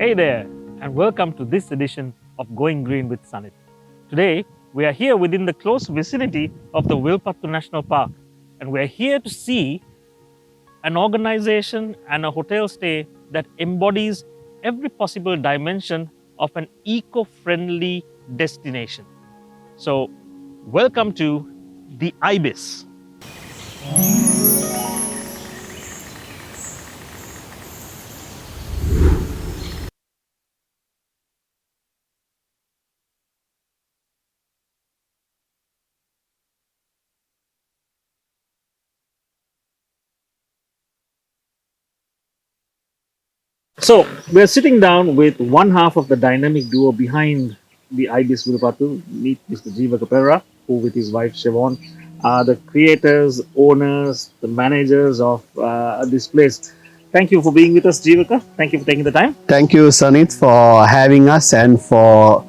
Hey there, and welcome to this edition of Going Green with Sanit. Today, we are here within the close vicinity of the Wilpattu National Park, and we are here to see an organization and a hotel stay that embodies every possible dimension of an eco-friendly destination. So, welcome to the Ibis. So, we're sitting down with one half of the dynamic duo behind the Ibis Wilpattu. Meet Mr. Jeevaka Perera, who with his wife Siobhan are the creators, owners, the managers of this place. Thank you for being with us, Jeevaka. Thank you for taking the time. Thank you, Sanit, for having us and for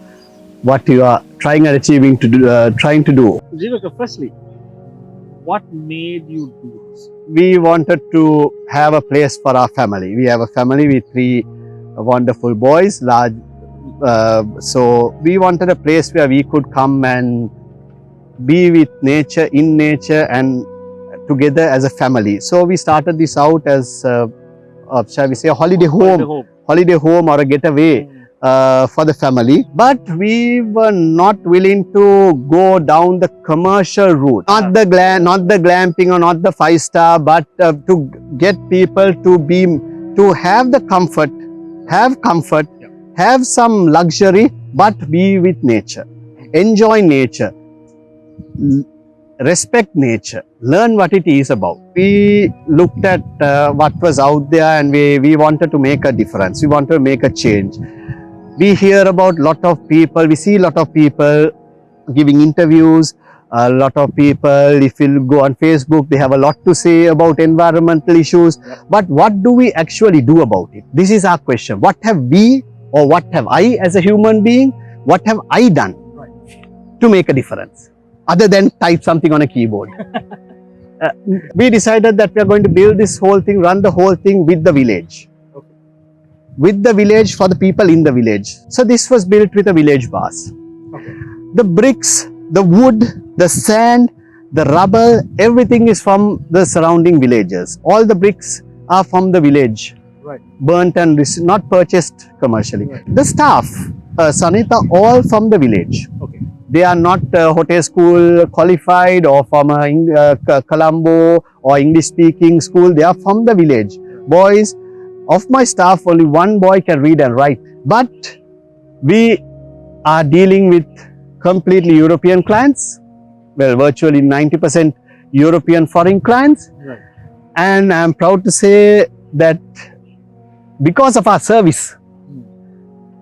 what you are trying to do. Jeevaka, firstly, what made you do this? We wanted to have a place for our family. We have a family with three wonderful boys, so we wanted a place where we could come and be with nature, in nature, and together as a family. So we started this out as, shall we say, a holiday home or a getaway for the family. But we were not willing to go down the commercial route, not the glamping or not the 5-star, but to get people to have the comfort, have some luxury, but be with nature, enjoy nature, respect nature, learn what it is about. We looked at what was out there, and we wanted to make a difference. We wanted to make a change. We hear about lot of people, we see a lot of people giving interviews, a lot of people, if you go on Facebook, they have a lot to say about environmental issues. But what do we actually do about it? This is our question. What have we, or what have I as a human being, what have I done to make a difference? Other than type something on a keyboard. We decided that we are going to build this whole thing, run the whole thing with the village. With the village, for the people in the village. So this was built with a village bus. The bricks, the wood, the sand, the rubble, everything is from the surrounding villages. All the bricks are from the village. Burnt and not purchased commercially. The staff, Sanita, all from the village. They are not hotel school qualified or from Colombo or English speaking school. They are from the village. Boys, of my staff, only one boy can read and write. But we are dealing with completely European clients. Well, virtually 90% European foreign clients. And I'm proud to say that because of our service,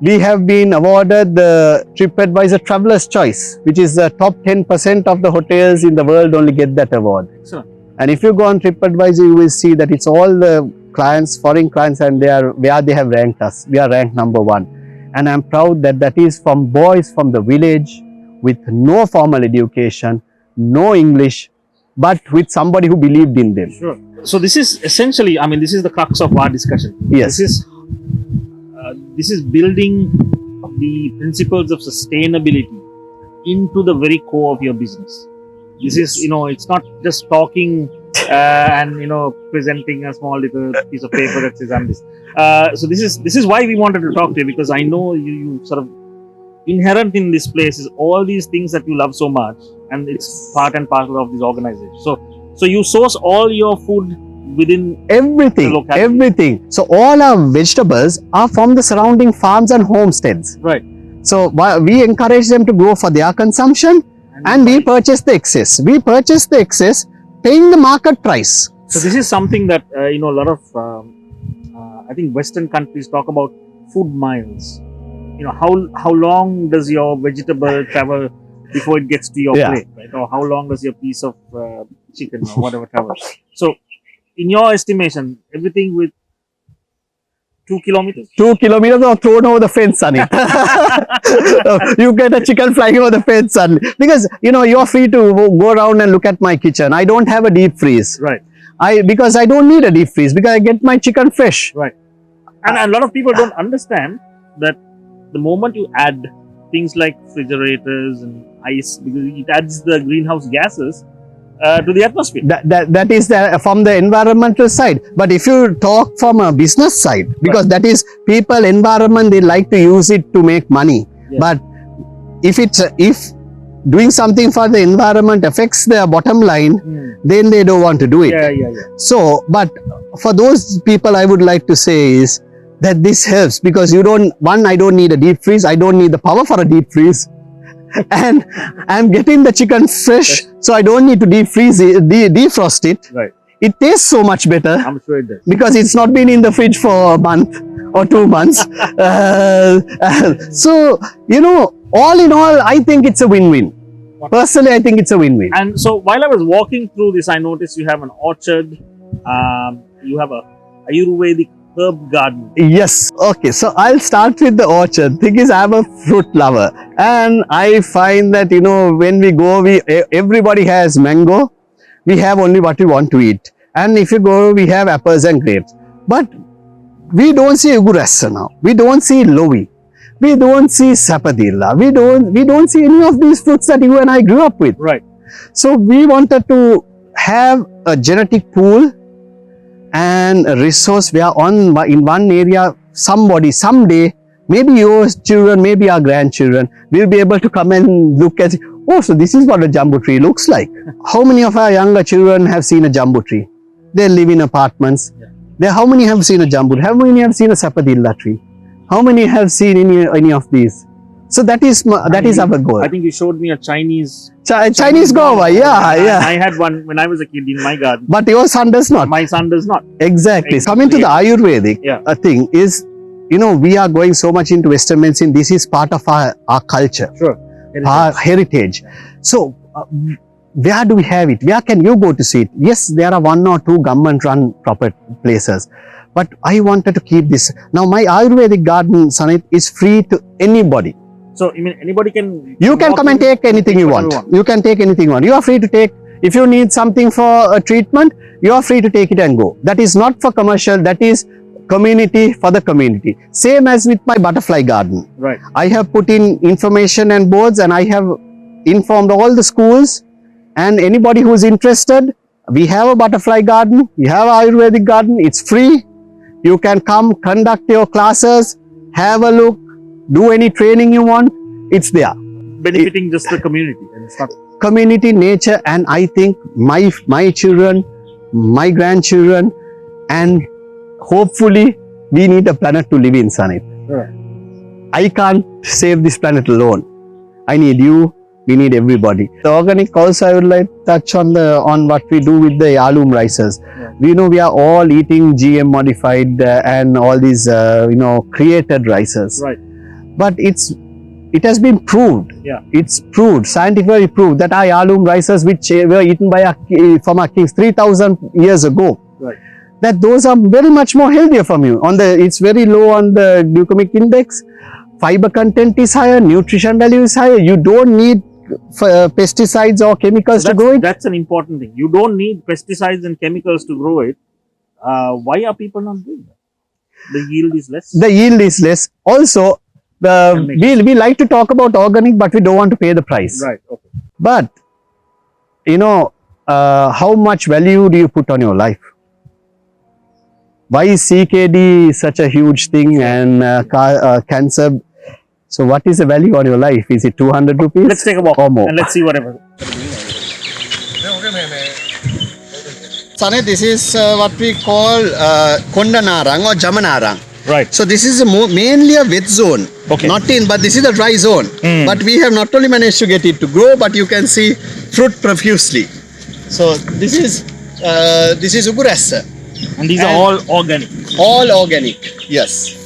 we have been awarded the TripAdvisor Traveler's Choice, which is the top 10% of the hotels in the world only get that award. Excellent. And if you go on TripAdvisor, you will see that it's all the clients, foreign clients, and where they have ranked us. We are ranked #1. And I'm proud that that is from boys from the village with no formal education, no English, but with somebody who believed in them. Sure. So this is essentially, I mean, this is the crux of our discussion. Yes. This is building the principles of sustainability into the very core of your business. This is, it's not just talking and presenting a small little piece of paper that says I'm this. So this is why we wanted to talk to you, because I know you sort of inherent in this place is all these things that you love so much, and it's part and parcel of this organization. So you source all your food within everything. So all our vegetables are from the surrounding farms and homesteads. Right. So we encourage them to grow for their consumption, and we purchase the excess. We purchase the excess, paying the market price. So this is something that a lot of I think Western countries talk about food miles. How long does your vegetable travel before it gets to your plate, right? Or how long does your piece of chicken or whatever travel? So, in your estimation, everything with 2 kilometers? 2 kilometers or thrown over the fence, Sunny. You get a chicken flying over the fence, Sunny. Because, you're free to go around and look at my kitchen. I don't have a deep freeze. Right. Because I don't need a deep freeze, because I get my chicken fresh. Right. And a lot of people don't understand that the moment you add things like refrigerators and ice, because it adds the greenhouse gases to the atmosphere. That is from the environmental side. But if you talk from a business side, because that is people, environment, they like to use it to make money. Yeah. But if doing something for the environment affects their bottom line, then they don't want to do it. Yeah. So, but for those people, I would like to say is that this helps, because I don't need a deep freeze. I don't need the power for a deep freeze. And I'm getting the chicken fresh, so I don't need to defrost it. Right. It tastes so much better. I'm sure it does. Because it's not been in the fridge for a month or 2 months. So, all in all, I think it's a win-win. Personally, I think it's a win-win. And so while I was walking through this, I noticed you have an orchard. You have a Ayurvedic herb garden. Yes. Okay. So I'll start with the orchard. Thing is, I'm a fruit lover, and I find that when we go, everybody has mango. We have only what we want to eat, and if you go, we have apples and grapes. But we don't see Ugurasa now. We don't see Lowi. We don't see Sapadilla. We don't see any of these fruits that you and I grew up with. Right. So we wanted to have a genetic pool and a resource where in one area, somebody someday, maybe your children, maybe our grandchildren, will be able to come and look at, oh, so this is what a jambu tree looks like. How many of our younger children have seen a jambu tree? They live in apartments. Yeah. How many have seen a jambu? How many have seen a sapadilla tree? How many have seen any of these? So that is our goal. I think you showed me a Chinese guava. Yeah. I had one when I was a kid in my garden. But your son does not. My son does not. Exactly. Coming to the Ayurvedic thing is, we are going so much into Western medicine. This is part of our culture. Sure. Our heritage. So, where do we have it? Where can you go to see it? Yes, there are 1 or 2 government-run proper places. But I wanted to keep this. Now, my Ayurvedic garden, Sanit, is free to anybody. So, anybody can... You can come and take anything you want. You can take anything you want. You are free to take. If you need something for a treatment, you are free to take it and go. That is not for commercial. That is community for the community. Same as with my butterfly garden. Right. I have put in information and boards, and I have informed all the schools and anybody who is interested. We have a butterfly garden. We have an Ayurvedic garden. It's free. You can come, conduct your classes, have a look, do any training you want. It's there. Benefiting just the community. And it's not... Community, nature, and I think my children, my grandchildren, and hopefully we need a planet to live in, Sanit. Sure. I can't save this planet alone. I need you. We need everybody. The organic also, I would like to touch on what we do with the heirloom rices. Yeah. We are all eating GM modified and all these created rices. Right. But it has been proved. Yeah. It's proved, scientifically proved, that our heirloom rices, which were eaten by from our kings 3,000 years ago, right, that those are very much more healthier for you. It's very low on the glycemic index. Fiber content is higher. Nutrition value is higher. You don't need pesticides or chemicals to grow it. That's an important thing. You don't need pesticides and chemicals to grow it. Why are people not doing that? The yield is less. The yield is less. Also, we like to talk about organic, but we don't want to pay the price. Right. Okay. But how much value do you put on your life? Why is CKD such a huge thing and cancer? So what is the value on your life? Is it 200 rupees? Let's take a walk or more? and let's see whatever. Sane, this is what we call Kondanarang or Jamanarang. Right. So this is mainly a wet zone. Okay. But this is a dry zone. But we have not only managed to get it to grow, but you can see fruit profusely. So this is Ugurasa. And these are all organic. All organic, yes.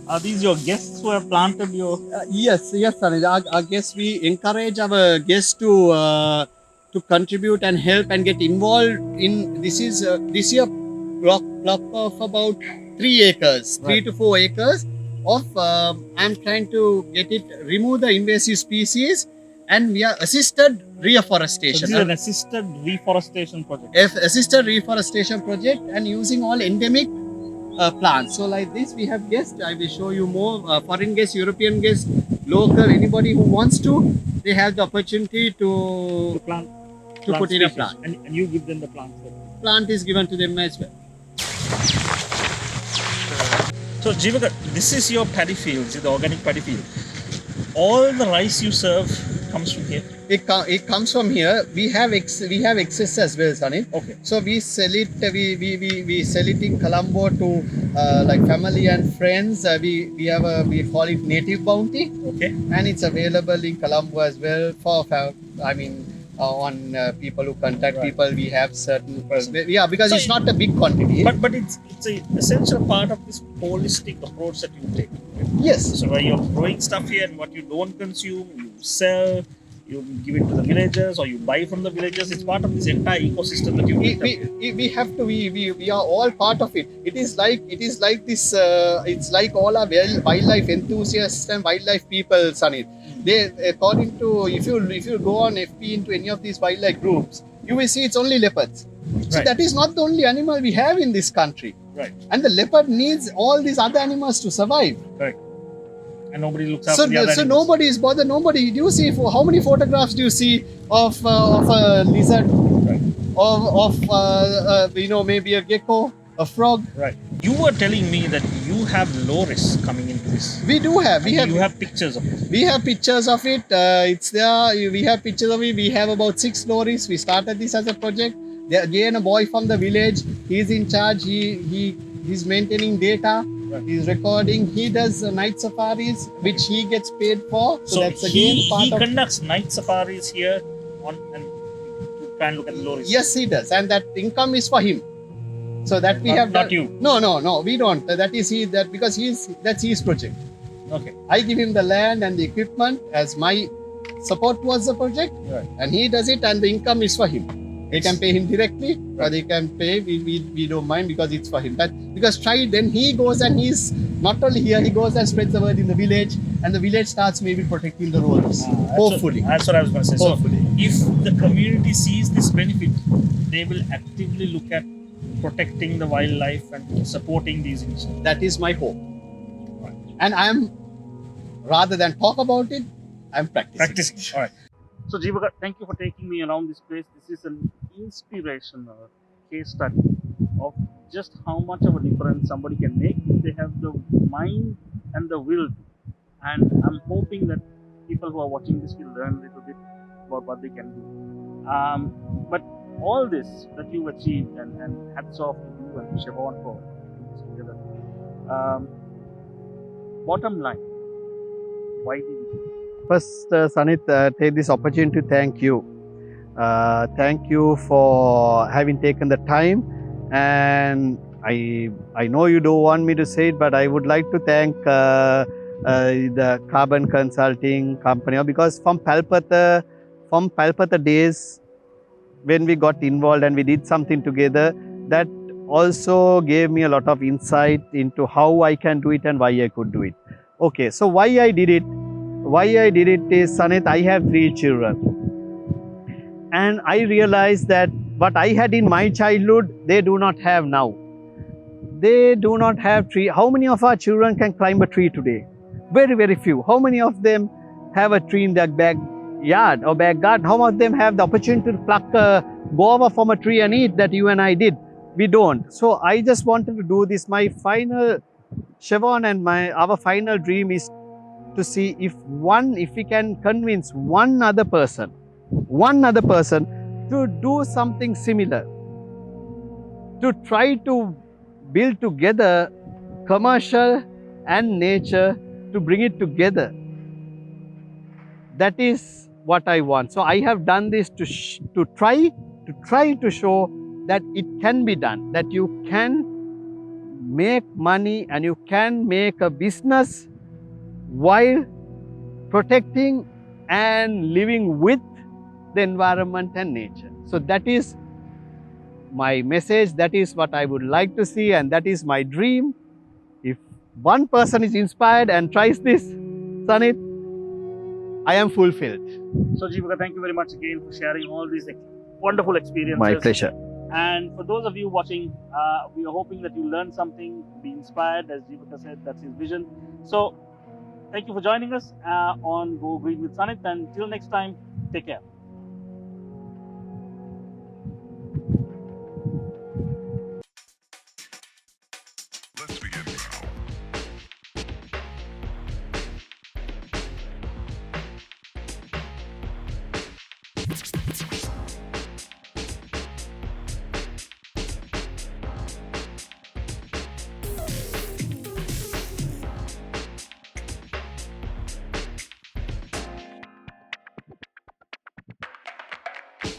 Are these your guests who have planted your... Yes, Sanid. Our guests, we encourage our guests to contribute and help and get involved in, this year block of about 3 acres, 3 to 4 acres of, I'm trying to remove the invasive species and we are assisted So reforestation. this is an assisted reforestation project. Assisted reforestation project and using all endemic plants. So like this, we have guests. I will show you more foreign guests, European guests, local. Anybody who wants to, they have the opportunity To to plant, put in a species. plant. And you give them the plants. Plant is given to them as well. So Jeevaka, this is your paddy field, the organic paddy field. All the rice you serve comes from here. It comes from here. We have excess as well, Sunny. Okay. So we sell it. We sell it in Colombo to like family and friends. We call it Native Bounty, Okay. and it's available in Colombo as well for on people who contact Right. people. We have certain Person. yeah, because So it's not a big quantity. But it's a essential part of this holistic approach that you take. yes, So where you're growing stuff here and what you don't consume, you sell, you give it to the villagers or you buy from the villagers. It's part of this entire ecosystem that you built up. we have to we are all part of it. It is like this it's like all our wildlife enthusiasts and wildlife people, Sunny. They, according to, if you go on FB into any of these wildlife groups, you will see it's only leopards. So Right. that is not the only animal we have in this country, Right. and the leopard needs all these other animals to survive. Correct. And nobody looks So, after the other so animals. nobody is bothered. Nobody. Do you see how many photographs do you see of a lizard, Right. of maybe a gecko, a frog? Right. You were telling me that you have loris coming into this. We do have. We And have. you have pictures of it. We have pictures of it. It's there. We have pictures of it. We have about 6 lorries. We started this as a project. There, again, a boy from the village. He's in charge. He's maintaining data. Right. He's recording. He does night safaris, which he gets paid for. So, that's again he part of. conducts night safaris here on and to try and look at the loris. Yes, he does, and that income is for him. So that we Not- have not done. you. No, we don't. That is he. That because that's his project. Okay. I give him the land and the equipment as my support towards the project, Right. and he does it, and the income is for him. They can pay him directly, or they can pay. We don't mind because it's for him. Because then he goes and he's not only here. He goes and spreads the word in the village, and the village starts maybe protecting the roads. Hopefully. That's what I was going to say. Hopefully. So, if the community sees this benefit, they will actively look at protecting the wildlife and supporting these initiatives. That is my hope. Right. And rather than talk about it, I'm practicing. Practicing. All right. So, Jeevaka, thank you for taking me around this place. This is an inspirational case study of just how much of a difference somebody can make if they have the mind and the will to. And I'm hoping that people who are watching this will learn a little bit about what they can do. But all this that you've achieved, and hats off to you and to Siobhan for putting this together. Bottom line, why did you do it? First, Sanit, take this opportunity to thank you. Thank you for having taken the time. And I know you don't want me to say it, but I would like to thank the Carbon Consulting Company, because from Palpatha days, when we got involved and we did something together, that also gave me a lot of insight into how I can do it and why I could do it. Okay, so why I did it is, Sanit, I have 3 children. And I realized that what I had in my childhood, they do not have now. They do not have tree. How many of our children can climb a tree today? Very, very few. How many of them have a tree in their backyard or back garden? How many of them have the opportunity to pluck a guava from a tree and eat that you and I did? We don't. So I just wanted to do this. My final, Siobhan and our final dream is to see if we can convince one other person to do something similar, to try to build together commercial and nature, to bring it together. That is what I want. So I have done this to try to show that it can be done, that you can make money and you can make a business while protecting and living with the environment and nature. So that is my message, that is what I would like to see, and that is my dream. If one person is inspired and tries this, Sanit, I am fulfilled. So Jeevika, thank you very much again for sharing all these wonderful experiences. My pleasure. And for those of you watching, we are hoping that you learn something, be inspired. As Jeevika said, that's his vision. So thank you for joining us on Go Green with Sanit. And till next time, take care. Let's begin now.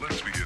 Let's begin.